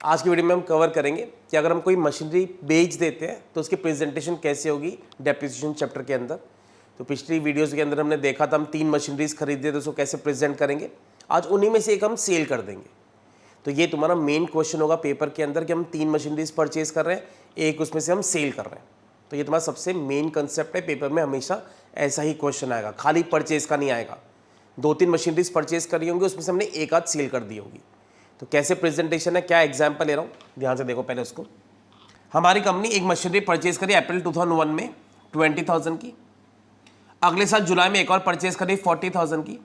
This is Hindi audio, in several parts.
आज की वीडियो में हम कवर करेंगे कि अगर हम कोई मशीनरी बेच देते हैं तो उसकी प्रेजेंटेशन कैसे होगी डेप्रिसिएशन चैप्टर के अंदर। तो पिछली वीडियोस के अंदर हमने देखा था हम 3 मशीनरीज खरीदते तो उसको कैसे प्रेजेंट करेंगे। आज उन्हीं में से एक हम सेल कर देंगे। तो ये तुम्हारा मेन क्वेश्चन होगा पेपर के अंदर कि हम 3 मशीनरीज परचेज कर रहे हैं, एक उसमें से हम सेल कर रहे हैं। तो ये तुम्हारा सबसे मेन कंसेप्ट है, पेपर में हमेशा ऐसा ही क्वेश्चन आएगा, खाली परचेज का नहीं आएगा। 2-3 मशीनरीज परचेज करी होंगी, उसमें से हमने एक आध सेल कर दी होगी। तो कैसे प्रेजेंटेशन है, क्या एग्जाम्पल ले रहा हूँ, ध्यान से देखो पहले उसको। हमारी कंपनी एक मशीनरी परचेज करी अप्रैल 2001 में 20,000 की, अगले साल जुलाई में एक और परचेज करी 40,000 की,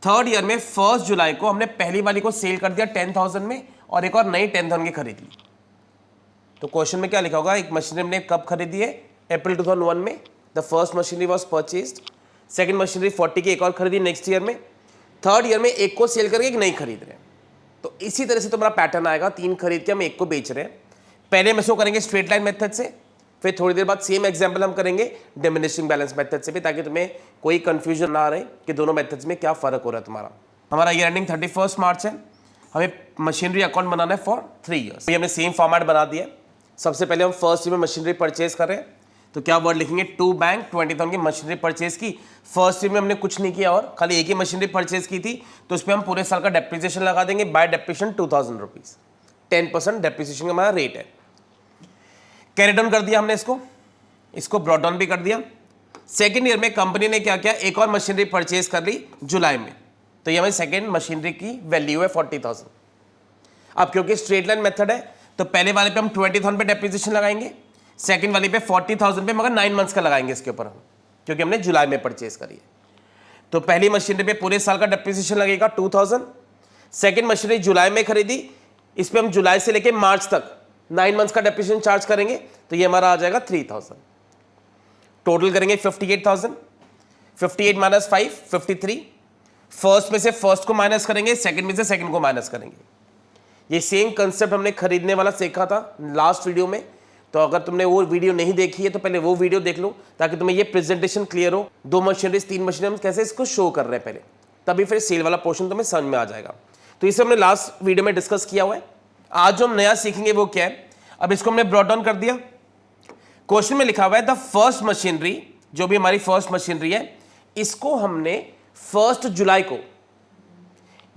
थर्ड ईयर में 1 जुलाई को हमने पहली वाली को सेल कर दिया 10,000 में और एक और नई 10,000 की खरीद ली। तो क्वेश्चन में क्या लिखा होगा, एक मशीनरी हमने कब खरीदी है, अप्रैल 2001 में, the first machinery was purchased. Second machinery 40 की एक और खरीदी नेक्स्ट ईयर में, थर्ड ईयर में एक को सेल करके एक नई खरीद रहे हैं। तो इसी तरह से तुम्हारा पैटर्न आएगा, 3 खरीद के हम एक को बेच रहे हैं। पहले हम इसको करेंगे स्ट्रेट लाइन मेथड से, फिर थोड़ी देर बाद सेम एग्जांपल हम करेंगे डिमिनिशिंग बैलेंस मेथड से भी, ताकि तुम्हें कोई कंफ्यूजन ना रहे कि दोनों मेथड्स में क्या फर्क हो रहा है तुम्हारा। हमारा ईयर एंडिंग 31 मार्च है, हमें मशीनरी अकाउंट बनाना है फॉर 3 ईयर्स। हमने सेम फॉर्मेट बना दिया। सबसे पहले हम फर्स्ट ईयर में मशीनरी परचेज कर रहे हैं, तो क्या वर्ड लिखेंगे, टू बैंक 20,000 की मशीनरी परचेज की। फर्स्ट ईयर में हमने कुछ नहीं किया और खाली एक ही मशीनरी परचेज की थी, तो उस पर हम पूरे साल का डेप्रिसिएशन लगा देंगे, बाय डेप्रिसिएशन 2,000 रुपीज, 10% डेप्रिसिएशन का हमारा रेट है। कैरी डाउन कर दिया हमने इसको ब्रॉट डाउन भी कर दिया। सेकेंड ईयर में कंपनी ने क्या किया, एक और मशीनरी परचेज कर ली जुलाई में, तो ये हमारी सेकेंड मशीनरी की वैल्यू है 40,000। अब क्योंकि स्ट्रेट लाइन मेथड है, तो पहले वाले पे हम 20,000 पे डेप्रिसिएशन लगाएंगे, सेकंड वाली पे 40,000 पे, मगर 9 मंथ्स का लगाएंगे इसके ऊपर हम, क्योंकि हमने जुलाई में परचेज करी है। तो पहली मशीनरी पे पूरे साल का डेप्रिसिएशन लगेगा 2,000। सेकंड मशीनरी जुलाई में खरीदी, इस पे हम जुलाई से लेके मार्च तक 9 मंथ्स का डेप्रिसिएशन चार्ज करेंगे, तो ये हमारा आ जाएगा 3,000। टोटल करेंगे 58,000, 58 माइनस 5 53। फर्स्ट में से फर्स्ट को माइनस करेंगे, सेकंड में से सेकंड को माइनस करेंगे। ये सेम कंसेप्ट हमने खरीदने वाला सीखा था लास्ट वीडियो में, तो अगर तुमने वो वीडियो नहीं देखी है तो पहले वो वीडियो देख लो, ताकि तुम्हें ये प्रेजेंटेशन क्लियर हो। 2 मशीनरीज 3 मशीनरी हम कैसे इसको शो कर रहे हैं पहले, तभी फिर सेल वाला पोर्शन तुम्हें समझ में आ जाएगा। तो इसे हमने लास्ट वीडियो में डिस्कस किया हुआ है। आज जो हम नया सीखेंगे वो क्या है, अब इसको हमने ब्रॉट डाउन कर दिया। क्वेश्चन में लिखा हुआ है द फर्स्ट मशीनरी, जो भी हमारी फर्स्ट मशीनरी है, इसको हमने 1 जुलाई को,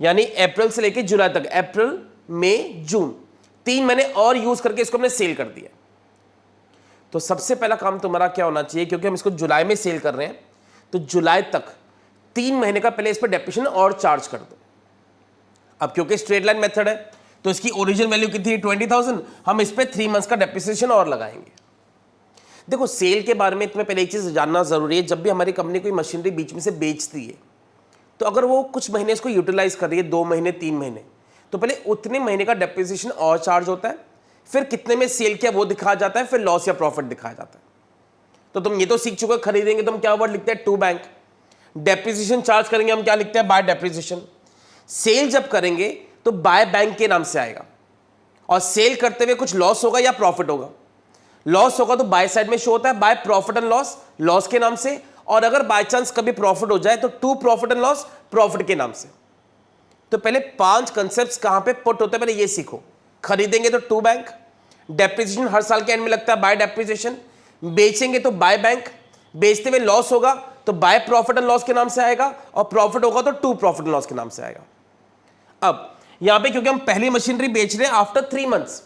यानी अप्रैल से लेकर जुलाई तक, अप्रैल मई जून, 3 महीने और यूज करके इसको हमने सेल कर दिया। तो सबसे पहला काम तुम्हारा क्या होना चाहिए, क्योंकि हम इसको जुलाई में सेल कर रहे हैं, तो जुलाई तक 3 महीने का पहले इस पर डेप्रिसिएशन और चार्ज कर दो। अब क्योंकि स्ट्रेट लाइन मेथड है, तो इसकी ओरिजिनल वैल्यू कितनी है 20,000, हम इस पर 3 मंथ्स का डेप्रिसिएशन और लगाएंगे। देखो, सेल के बारे में तुम्हें पहले एक चीज जानना जरूरी है। जब भी हमारी कंपनी कोई मशीनरी बीच में से बेचती है, तो अगर वो कुछ महीने इसको यूटिलाइज कर रही है, 2 महीने 3 महीने, तो पहले उतने महीने का डेप्रिसिएशन और चार्ज होता है, फिर कितने में सेल किया वो दिखाया जाता है, फिर लॉस या प्रॉफिट दिखाया जाता है। तो तुम ये तो सीख चुके हो, खरीदेंगे तो हम क्या वर्ड लिखते हैं, टू बैंक। डेप्रिसिएशन चार्ज करेंगे हम क्या लिखते हैं, बाय डेप्रिसिएशन। सेल जब करेंगे तो बाय बैंक के नाम से आएगा, और सेल करते हुए कुछ लॉस होगा या प्रॉफिट होगा। लॉस होगा तो बाय साइड में शो होता है, by profit and loss, loss के नाम से, और अगर बाय चांस कभी प्रॉफिट हो जाए तो to profit and loss, profit के नाम से। तो पहले 5 कंसेप्ट्स कहां पे पुट होते हैं पहले ये सीखो। खरीदेंगे तो टू बैंक, डेप्रिसिएशन हर साल के एंड में लगता है बाय डेप्रिसिएशन, बेचेंगे तो बाय बैंक, बेचते हुए लॉस होगा तो बाय प्रॉफिट एंड लॉस के नाम से आएगा, और प्रॉफिट होगा तो टू प्रॉफिट एंड लॉस के नाम से आएगा। अब यहां पे क्योंकि हम पहली मशीनरी बेच रहे हैं आफ्टर 3 मंथ्स,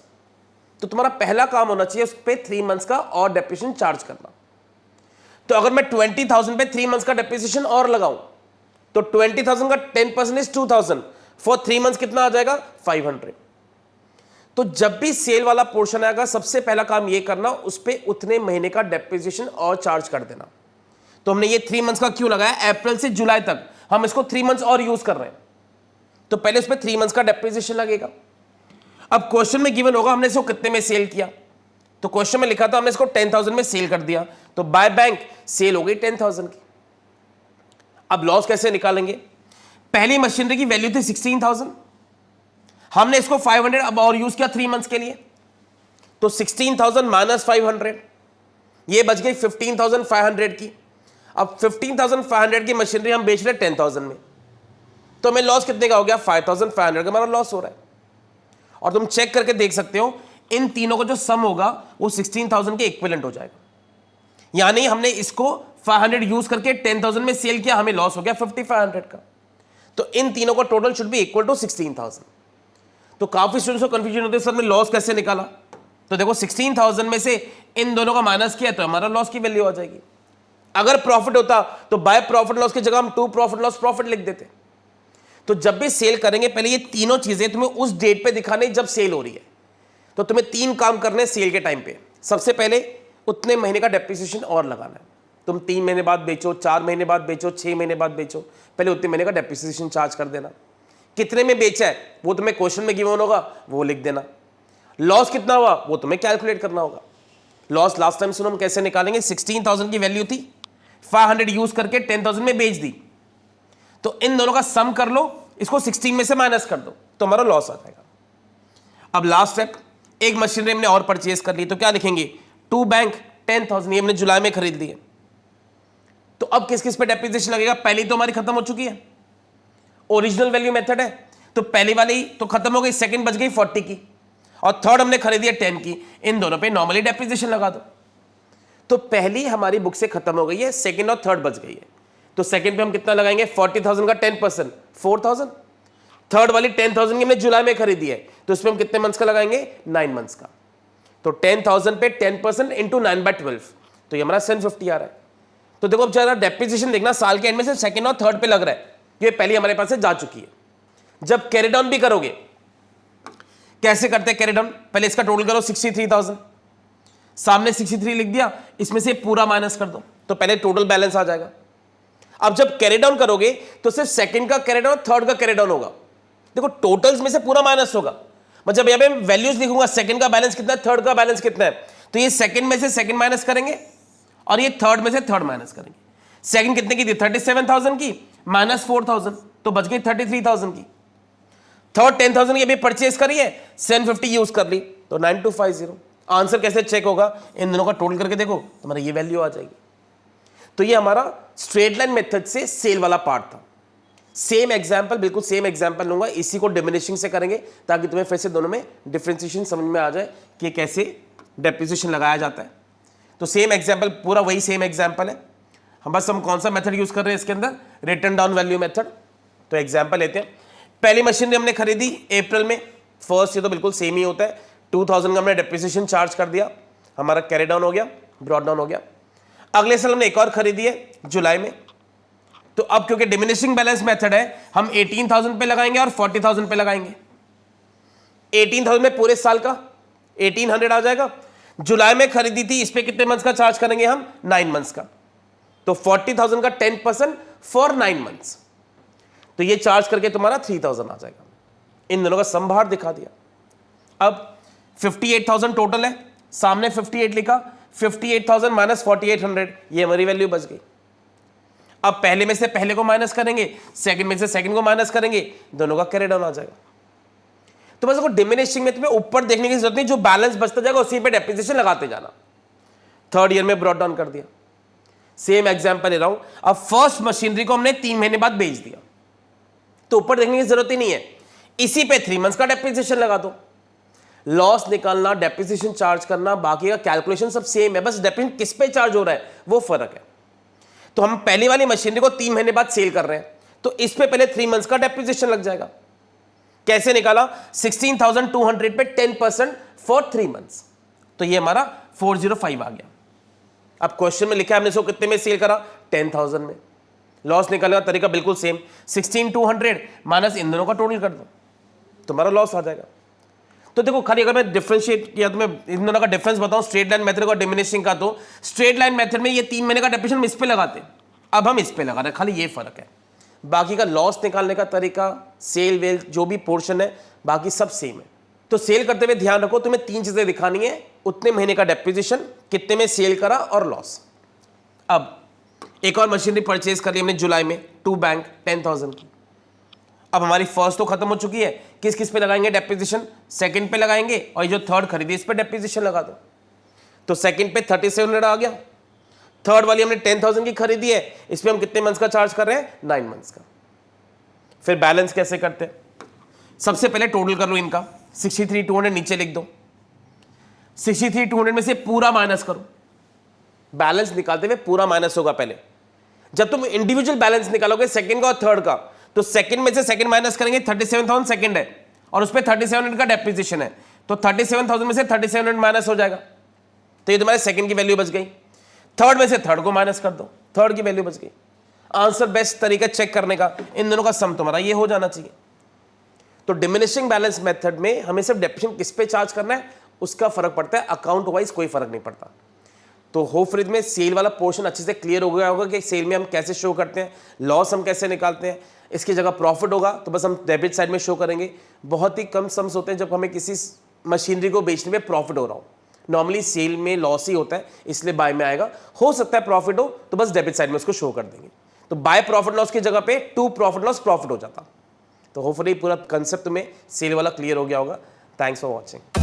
तो तुम्हारा पहला काम होना चाहिए उस पे 3 मंथ्स का और डेप्रिसिएशन चार्ज करना। तो अगर मैं 20,000 पे 3 मंथ्स का डेप्रिसिएशन और लगाऊं, तो 20,000 का 10% इज 2,000, फॉर 3 मंथ्स कितना आ जाएगा, 500। तो जब भी सेल वाला पोर्शन आएगा, सबसे पहला काम ये करना, उस पे उतने महीने का डेप्रिसिएशन और चार्ज कर देना। तो हमने ये 3 मंथ्स का क्यों लगाया, अप्रैल से जुलाई तक हम इसको 3 मंथ्स और यूज कर रहे हैं, तो पहले उस पे 3 मंथ्स का डेप्रिसिएशन लगेगा। अब क्वेश्चन में गिवन होगा हमने इसको कितने में सेल किया, तो क्वेश्चन में लिखा था हमने इसको 10,000 में सेल कर दिया, तो बाय बैंक सेल हो गई 10,000 की। अब लॉस कैसे निकालेंगे, पहली मशीनरी की वैल्यू थी 16,000, हमने इसको 500 अब और यूज किया 3 मंथ्स के लिए, तो 16,000 माइनस 500, ये बच गई 15,500 की। अब 15,500 की मशीनरी हम बेच रहे 10,000 में, तो हमें लॉस कितने का हो गया, 5,500 का हमारा लॉस हो रहा है। और तुम चेक करके देख सकते हो इन तीनों का जो सम होगा वो 16,000 के इक्विवेलेंट हो जाएगा। यानी हमने इसको 500 यूज करके 10,000 में सेल किया, हमें लॉस हो गया 5,500 का। तो इन तीनों का total should be equal to 16,000। तो काफी स्टूडेंट्स को कंफ्यूजन होती है सर हमने लॉस कैसे निकाला। तो देखो 16,000 में से इन दोनों का माइनस किया तो हमारा लॉस की वैल्यू आ जाएगी। अगर प्रॉफिट होता तो बाय प्रॉफिट लॉस की जगह हम टू प्रॉफिट लॉस प्रॉफिट लिख देते। तो जब भी सेल करेंगे पहले ये तीनों चीजें तुम्हें उस डेट पे दिखाने जब सेल हो रही है। तो तुम्हें 3 काम करने सेल के टाइम पे। सबसे पहले उतने महीने का डेप्रिसिएशन और लगाना है। तुम 3 महीने बाद बेचो, 4 महीने बाद बेचो, 6 महीने बाद बेचो, पहले उतने महीने का डेप्रिसिएशन चार्ज कर देना। कितने में बेचा है वो तुम्हें क्वेश्चन में गिवन होगा, वो लिख देना। लॉस कितना हुआ वो तुम्हें कैलकुलेट करना होगा। लॉस लास्ट टाइम सुनो हम कैसे निकालेंगे, 16,000 की वैल्यू थी, 500 यूज करके 10,000 में बेच दी। तो इन दोनों का सम कर लो, इसको 16 में से माइनस कर दो तो हमारा लॉस आ जाएगा। अब लास्ट स्टेप, एक मशीनरी हमने और परचेज कर ली तो क्या लिखेंगे, टू बैंक 10,000, ये हमने जुलाई में खरीद ली है। तो अब किस किस पे डेप्रिसिएशन लगेगा, पहली तो हमारी खत्म हो चुकी है, ओरिजिनल वैल्यू मेथड है तो पहली वाली तो खत्म हो गई, सेकंड बच गई 40 की और थर्ड हमने खरीदी है 10 की। इन दोनों पे नॉर्मली डेप्रिसिएशन लगा दो। तो पहली हमारी बुक से खत्म हो गई है, सेकंड और थर्ड बच गई है। तो सेकंड पे हम कितना लगाएंगे, 40,000 का 10% 4,000। थर्ड वाली 10,000 की हमने जुलाई में खरीदी है तो इसमें हम कितने मंथ्स का लगाएंगे, 9 मंथ्स का। तो 10,000 पे 10% इंटू 9/12 तो ये हमारा 750 आ रहा है। तो देखो अब जरा डेप्रिसिएशन देखना, साल के एंड में सिर्फ सेकंड और थर्ड पे लग रहा है, ये पहली हमारे पास से जा चुकी है। जब कैरी डाउन भी करोगे, कैसे करते हैं कैरी डाउन, पहले इसका टोटल करो 63,000, सामने 63 लिख दिया, इसमें से पूरा माइनस कर दो तो पहले टोटल बैलेंस आ जाएगा। अब जब कैरी डाउन करोगे तो सिर्फ सेकंड का कैरी डाउन, थर्ड का कैरी डाउन होगा। देखो टोटल्स में से पूरा माइनस होगा, मतलब यहां पे वैल्यूज लिखूंगा, सेकंड का बैलेंस कितना है, थर्ड का बैलेंस कितना है, तो ये सेकंड में से सेकंड माइनस करेंगे और ये थर्ड में से थर्ड माइनस करेंगे। सेकंड कितने की थी, 37,000 की, माइनस 4,000 तो बच गई 33,000 की। थर्ड 10,000 की अभी परचेज करी है, 750 यूज कर ली तो 9250। आंसर कैसे चेक होगा, इन दोनों का टोटल करके देखो तुम्हारा ये वैल्यू आ जाएगी। तो ये हमारा स्ट्रेट लाइन मेथड से सेल वाला पार्ट था। सेम एग्जांपल, बिल्कुल सेम एग्जांपल लूंगा, इसी को डिमिनिशिंग से करेंगे ताकि तुम्हें फिर से दोनों में डिफरेंशिएशन समझ में आ जाए कि कैसे डेप्रिसिएशन लगाया जाता है। तो सेम एग्जांपल, पूरा वही सेम एग्जांपल है, हम कौन सा मेथड यूज कर रहे हैं इसके अंदर, रिटर्न डाउन वैल्यू मेथड। तो एग्जांपल लेते हैं, पहली मशीनरी हमने खरीदी अप्रैल में, फर्स्ट, ये तो बिल्कुल सेम ही होता है, 2,000 का हमने डेप्रिसिएशन चार्ज कर दिया, हमारा कैरी डाउन हो गया, ब्रॉट डाउन हो गया। अगले साल हमने एक और खरीदी है जुलाई में, तो अब क्योंकि डिमिनिशिंग बैलेंस मेथड है हम 18,000 पे लगाएंगे और 40,000 पे लगाएंगे। 18,000 में पूरे साल का 1,800 आ जाएगा। जुलाई में खरीदी थी, इस पे कितने मंथ्स का चार्ज करेंगे हम, 9 मंथ्स का। तो 40,000 का 10% फॉर 9 मंथ्स, तो ये चार्ज करके तुम्हारा 3,000 आ जाएगा। इन दोनों का सम बाहर दिखा दिया। अब 58,000 टोटल है, सामने 58 लिखा, 58,000 माइनस 4,800, ये हमारी वैल्यू बच गई। अब पहले में से पहले को माइनस करेंगे, सेकंड में से सेकंड को माइनस करेंगे, दोनों का कैरी डाउन आ जाएगा। तो बस डिमिनिशिंग में तुम्हें ऊपर देखने की जरूरत नहीं, जो बैलेंस बचता जाएगा उसी पे डेप्रिसिएशन लगाते जाना। थर्ड ईयर में ब्रॉट डाउन कर दिया। सेम एग्जांपल ले रहा हूं, अब फर्स्ट मशीनरी को हमने 3 महीने बाद बेच दिया, तो ऊपर देखने की जरूरत ही नहीं है, इसी पे 3 मंथ्स का डेप्रिसिएशन लगा दो। लॉस निकालना, डेप्रिसिएशन चार्ज करना, बाकी का कैलकुलेशन सब सेम है, बस डेप्रिसिएशन किस पे चार्ज हो रहा है वो फर्क है। तो हम पहली वाली मशीनरी को 3 महीने बाद सेल कर रहे हैं, तो इस पे पहले 3 मंथ्स का डेप्रिसिएशन लग जाएगा। कैसे निकाला, 16,200 पे 10% फॉर 3 मंथ्स, तो ये हमारा 405 आ गया। अब क्वेश्चन में लिखा है हमने इसको कितने में सेल करा, 10,000 में। लॉस निकालने का तरीका बिल्कुल सेम, 16,200 माइनस इन दोनों का टोटल कर दो, तुम्हारा लॉस आ जाएगा। तो देखो खाली अगर मैं डिफरेंशिएट किया तो मैं इन दोनों का डिफरेंस बताऊं, स्ट्रेट लाइन मेथड और डिमिनिशिंग का, तो स्ट्रेट लाइन मेथड में ये 3 महीने का डेप्रिसिएशन हम इस पे लगाते, अब हम इस पे लगा रहे हैं, खाली ये फर्क है। बाकी का लॉस निकालने का तरीका, सेल वेल जो भी पोर्शन है, बाकी सब सेम है। तो सेल करते हुए ध्यान रखो, तुम्हें 3 चीजें दिखानी है, उतने महीने का डेप्रिसिएशन, कितने में सेल करा और लॉस। अब एक और मशीनरी परचेज कर ली हमने जुलाई में, टू बैंक 10,000 की। अब हमारी फर्स्ट तो खत्म हो चुकी है, किस किस पे लगाएंगे डेप्रिसिएशन, सेकंड पे लगाएंगे, और ये जो थर्ड खरीदी इस पे डेप्रिसिएशन लगा दो। तो सेकंड पे 3700 आ गया, थर्ड वाली हमने 10,000 की खरीदी है, इस पे हम कितने मंथ्स का चार्ज कर रहे हैं, 9 मंथ्स का। फिर बैलेंस कैसे करते हैं, सबसे पहले टोटल कर लो इनका, 63,200 नीचे लिख दो, 63,200 में से पूरा माइनस करो, बैलेंस निकालते हुए पूरा माइनस होगा पहले। जब तुम इंडिविजुअल बैलेंस निकालोगे सेकंड का और थर्ड का, तो सेकंड में से सेकंड माइनस करेंगे, 37,000 सेकंड है और उस पर 3700 का डेप्रिसिएशन है, तो 37,000 में से 3700 माइनस हो जाएगा, तो ये तुम्हारे सेकंड की वैल्यू बच गई। थर्ड में से थर्ड को माइनस कर दो, थर्ड की वैल्यू बच गई। आंसर बेस्ट तरीका चेक करने का, इन दोनों का सम तुम्हारा ये हो जाना चाहिए। तो डिमिनिशिंग बैलेंस मेथड में हमें सिर्फ डेप्रिसिएशन किस पे चार्ज करना है उसका फर्क पड़ता है, अकाउंट वाइज कोई फर्क नहीं पड़ता। तो होपफुली में सेल वाला पोर्शन अच्छे से क्लियर हो गया होगा कि सेल में हम कैसे शो करते हैं, लॉस हम कैसे निकालते हैं, इसकी जगह प्रॉफिट होगा तो बस हम डेबिट साइड में शो करेंगे। बहुत ही कम सम्स होते हैं जब हमें किसी मशीनरी को बेचने में प्रॉफिट हो रहा हो, नॉर्मली सेल में लॉस ही होता है, इसलिए बाय में आएगा। हो सकता है प्रॉफिट हो तो बस डेबिट साइड में उसको शो कर देंगे, तो बाय प्रॉफिट लॉस की जगह पे टू प्रॉफिट लॉस प्रॉफिट हो जाता। तो होपफुली पूरा कंसेप्ट में सेल वाला क्लियर हो गया होगा। Thanks for watching.